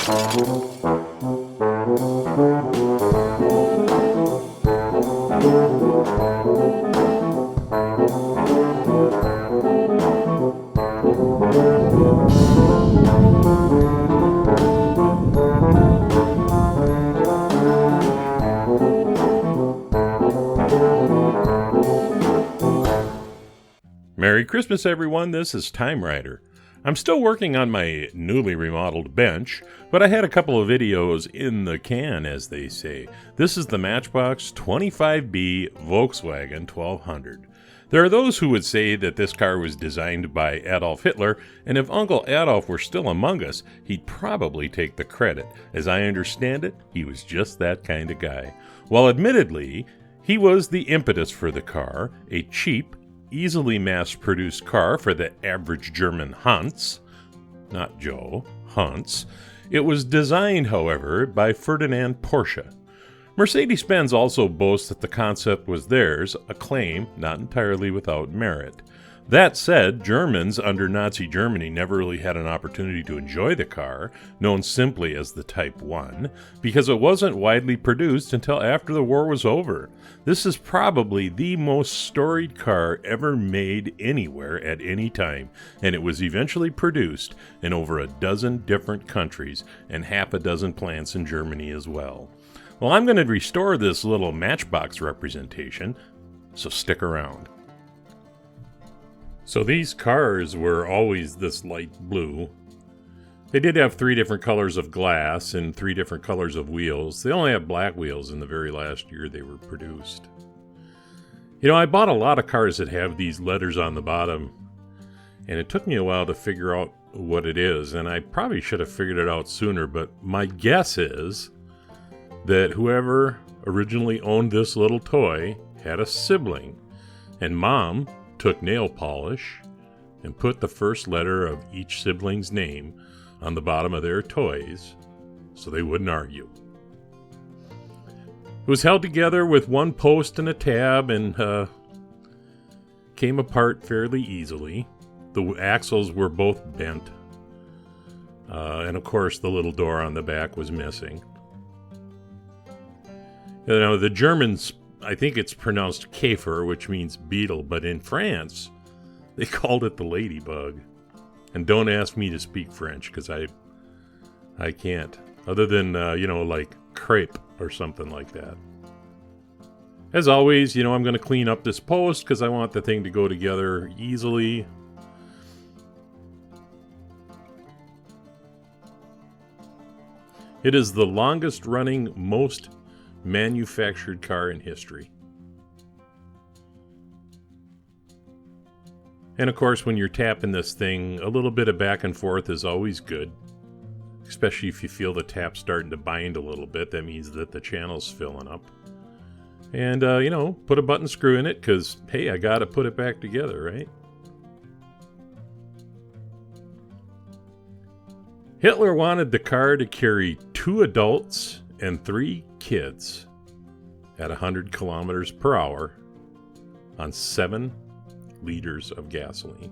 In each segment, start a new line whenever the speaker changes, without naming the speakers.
Merry Christmas, everyone. This is TimeRider. I'm still working on my newly remodeled bench, but I had a couple of videos in the can, as they say. This is the Matchbox 25B Volkswagen 1200. There are those who would say that this car was designed by Adolf Hitler, and if Uncle Adolf were still among us, he'd probably take the credit. As I understand it, he was just that kind of guy. While admittedly, he was the impetus for the car, a cheap, easily mass-produced car for the average German Hans, not Joe, Hans. It was designed, however, by Ferdinand Porsche. Mercedes-Benz also boasts that the concept was theirs, a claim not entirely without merit. That said, Germans under Nazi Germany never really had an opportunity to enjoy the car, known simply as the Type 1, because it wasn't widely produced until after the war was over. This is probably the most storied car ever made anywhere at any time, and it was eventually produced in over a dozen different countries and half a dozen plants in Germany as well. Well, I'm going to restore this little Matchbox representation, so stick around. So these cars were always this light blue. They did have 3 different colors of glass and 3 different colors of wheels. They only had black wheels in the very last year they were produced. You know, I bought a lot of cars that have these letters on the bottom, and it took me a while to figure out what it is, and I probably should have figured it out sooner, but my guess is that whoever originally owned this little toy had a sibling, and Mom took nail polish and put the first letter of each sibling's name on the bottom of their toys so they wouldn't argue. It was held together with one post and a tab and came apart fairly easily. The axles were both bent, and of course the little door on the back was missing. You know, the Germans, I think it's pronounced Käfer, which means beetle, but in France, they called it the ladybug. And don't ask me to speak French, because I can't. Other than, like crepe or something like that. As always, I'm going to clean up this post, because I want the thing to go together easily. It is the longest running, most manufactured car in history. And of course, when you're tapping this thing, a little bit of back and forth is always good. Especially if you feel the tap starting to bind a little bit. That means that the channel's filling up. And, put a button screw in it, because, hey, I gotta put it back together, right? Hitler wanted the car to carry 2 adults and 3 kids at 100 kilometers per hour on 7 liters of gasoline.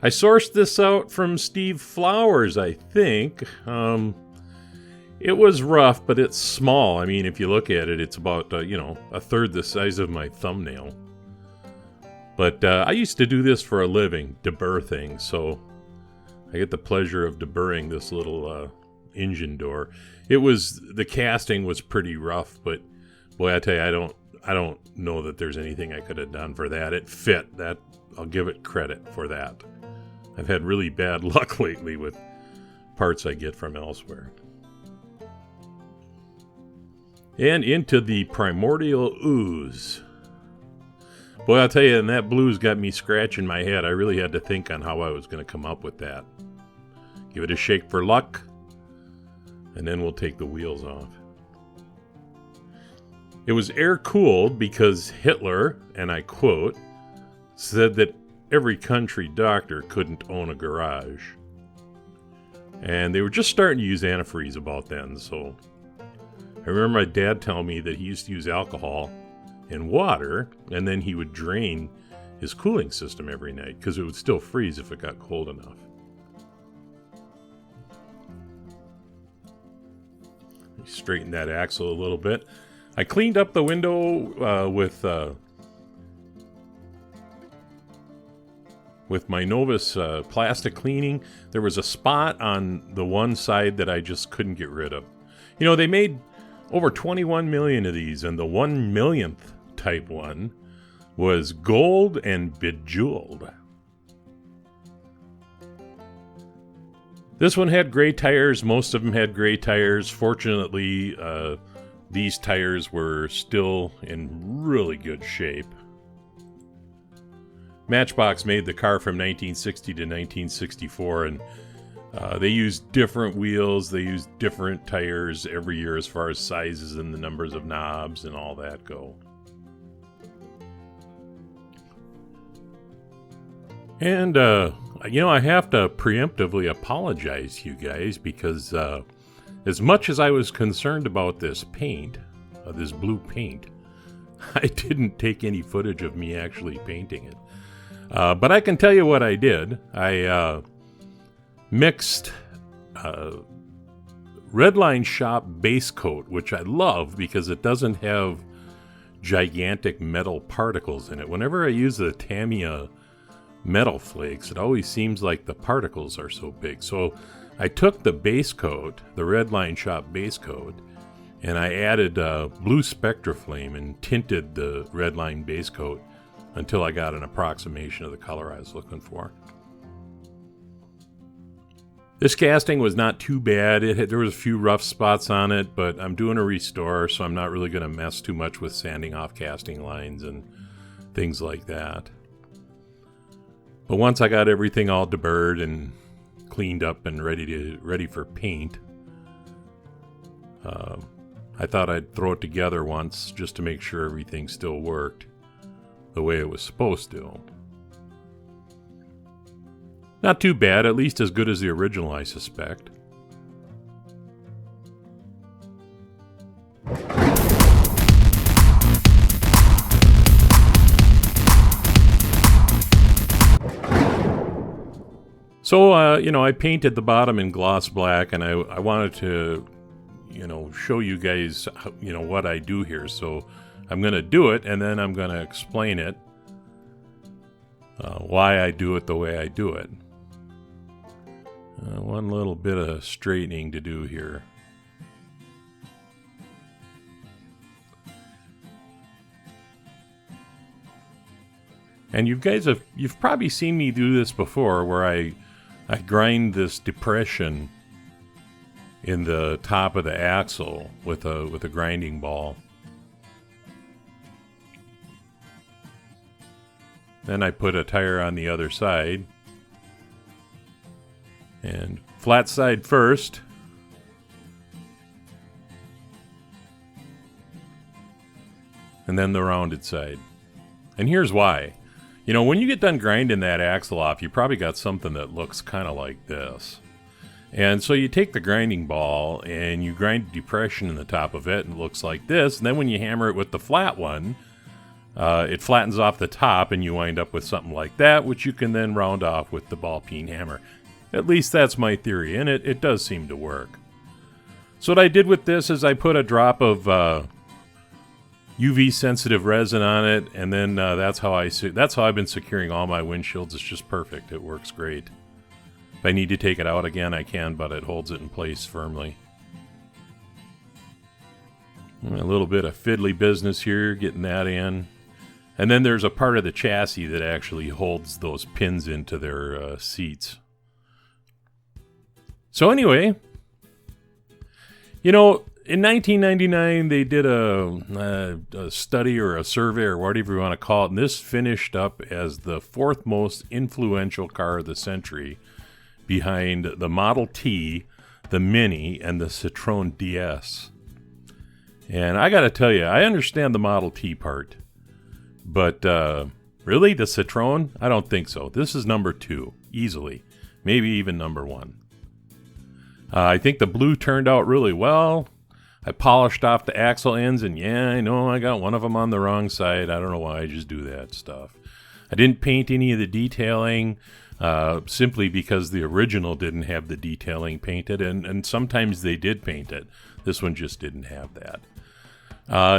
I sourced this out from Steve Flowers, I think. It was rough, but it's small. I mean, if you look at it, it's about, a third the size of my thumbnail. But I used to do this for a living, deburr things, so I get the pleasure of deburring this little engine door. The casting was pretty rough, but boy, I tell you, I don't know that there's anything I could have done for that. It fit. That I'll give it credit for that. I've had really bad luck lately with parts I get from elsewhere. And into the primordial ooze. Boy, I'll tell you, and that blue's got me scratching my head. I really had to think on how I was going to come up with that. Give it a shake for luck, and then we'll take the wheels off. It was air-cooled because Hitler, and I quote, said that every country doctor couldn't own a garage. And they were just starting to use antifreeze about then, so I remember my dad telling me that he used to use alcohol and water, and then he would drain his cooling system every night because it would still freeze if it got cold enough. Straighten that axle a little bit. I cleaned up the window with my Novus plastic cleaning. There was a spot on the one side that I just couldn't get rid of. You know, they made over 21 million of these, and the 1 millionth type one was gold and bejeweled. This one had gray tires. Most of them had gray tires. Fortunately, these tires were still in really good shape. Matchbox made the car from 1960 to 1964, and they used different wheels. They used different tires every year as far as sizes and the numbers of knobs and all that go. And, you know, I have to preemptively apologize to you guys because as much as I was concerned about this paint, this blue paint, I didn't take any footage of me actually painting it. But I can tell you what I did. I mixed Redline Shop base coat, which I love because it doesn't have gigantic metal particles in it. Whenever I use the Tamiya metal flakes, it always seems like the particles are so big. So I took the base coat, the Redline Shop base coat, and I added blue Spectra Flame and tinted the Redline base coat until I got an approximation of the color I was looking for. This casting was not too bad. There was a few rough spots on it, but I'm doing a restore, so I'm not really going to mess too much with sanding off casting lines and things like that. But once I got everything all deburred and cleaned up and ready for paint, I thought I'd throw it together once just to make sure everything still worked the way it was supposed to. Not too bad, at least as good as the original, I suspect. So, you know, I painted the bottom in gloss black, and I wanted to, you know, show you guys, you know, what I do here. So I'm going to do it, and then I'm going to explain it, why I do it the way I do it. One little bit of straightening to do here. And you've probably seen me do this before, where I grind this depression in the top of the axle with a grinding ball. Then I put a tire on the other side. And flat side first. And then the rounded side. And here's why. You know, when you get done grinding that axle off, you probably got something that looks kind of like this. And so you take the grinding ball and you grind a depression in the top of it, and it looks like this. And then when you hammer it with the flat one, it flattens off the top, and you wind up with something like that, which you can then round off with the ball peen hammer. At least that's my theory, and it does seem to work. So what I did with this is I put a drop of UV-sensitive resin on it, and then that's how I've been securing all my windshields. It's just perfect. It works great. If I need to take it out again, I can, but it holds it in place firmly. A little bit of fiddly business here, getting that in. And then there's a part of the chassis that actually holds those pins into their seats. So anyway, you know, in 1999, they did a study or a survey or whatever you want to call it, and this finished up as the fourth most influential car of the century, behind the Model T, the Mini, and the Citroën DS. And I got to tell you, I understand the Model T part, but really, the Citroën? I don't think so. This is number 2, easily. Maybe even number 1. I think the blue turned out really well. I polished off the axle ends, and yeah, I know I got one of them on the wrong side. I don't know why I just do that stuff. I didn't paint any of the detailing, simply because the original didn't have the detailing painted, and sometimes they did paint it. This one just didn't have that.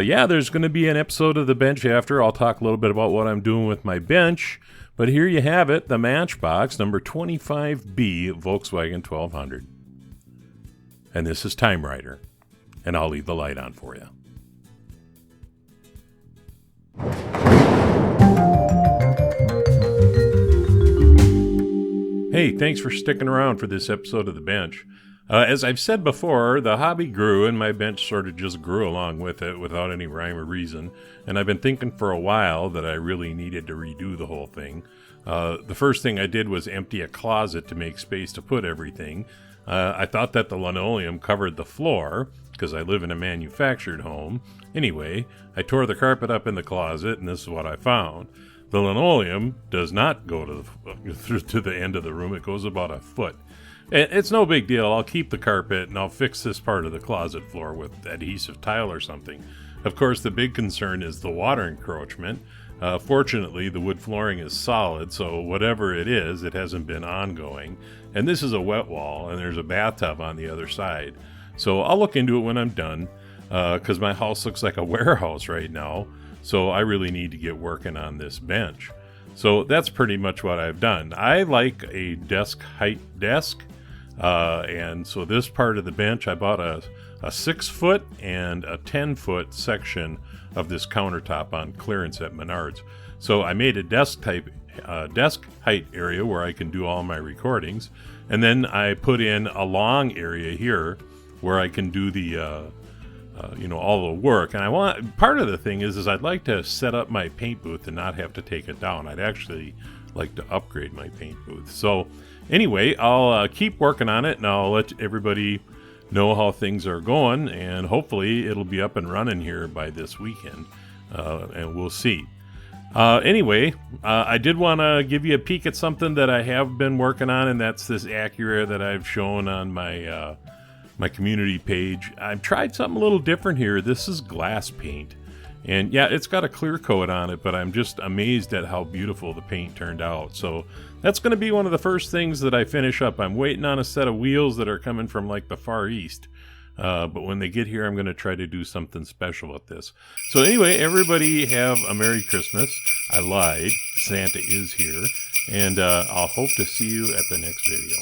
Yeah, there's going to be an episode of the bench after. I'll talk a little bit about what I'm doing with my bench. But here you have it, the Matchbox number 25B Volkswagen 1200. And this is TimeRider. And I'll leave the light on for you. Hey, thanks for sticking around for this episode of The Bench. As I've said before, the hobby grew and my bench sort of just grew along with it without any rhyme or reason. And I've been thinking for a while that I really needed to redo the whole thing. The first thing I did was empty a closet to make space to put everything. I thought that the linoleum covered the floor because I live in a manufactured home. Anyway, I tore the carpet up in the closet and this is what I found. The linoleum does not go to the end of the room. It goes about a foot. It's no big deal. I'll keep the carpet and I'll fix this part of the closet floor with adhesive tile or something. Of course, the big concern is the water encroachment. Fortunately, the wood flooring is solid, so whatever it is, it hasn't been ongoing. And this is a wet wall, and there's a bathtub on the other side. So I'll look into it when I'm done, because my house looks like a warehouse right now. So I really need to get working on this bench. So that's pretty much what I've done. I like a desk height desk. And so this part of the bench, I bought a 6-foot and a 10-foot section of this countertop on clearance at Menards. So I made a desk height area where I can do all my recordings. And then I put in a long area here where I can do the, all the work. And part of the thing is I'd like to set up my paint booth and not have to take it down. I'd actually like to upgrade my paint booth. So anyway, I'll keep working on it and I'll let everybody know how things are going, and hopefully it'll be up and running here by this weekend, and we'll see. Anyway, I did want to give you a peek at something that I have been working on, and that's this Acura that I've shown on my my community page. I've tried something a little different here. This is glass paint. And yeah, it's got a clear coat on it, but I'm just amazed at how beautiful the paint turned out. So that's going to be one of the first things that I finish up. I'm waiting on a set of wheels that are coming from like the Far East. But when they get here, I'm going to try to do something special with this. So anyway, everybody have a Merry Christmas. I lied. Santa is here. And I'll hope to see you at the next video.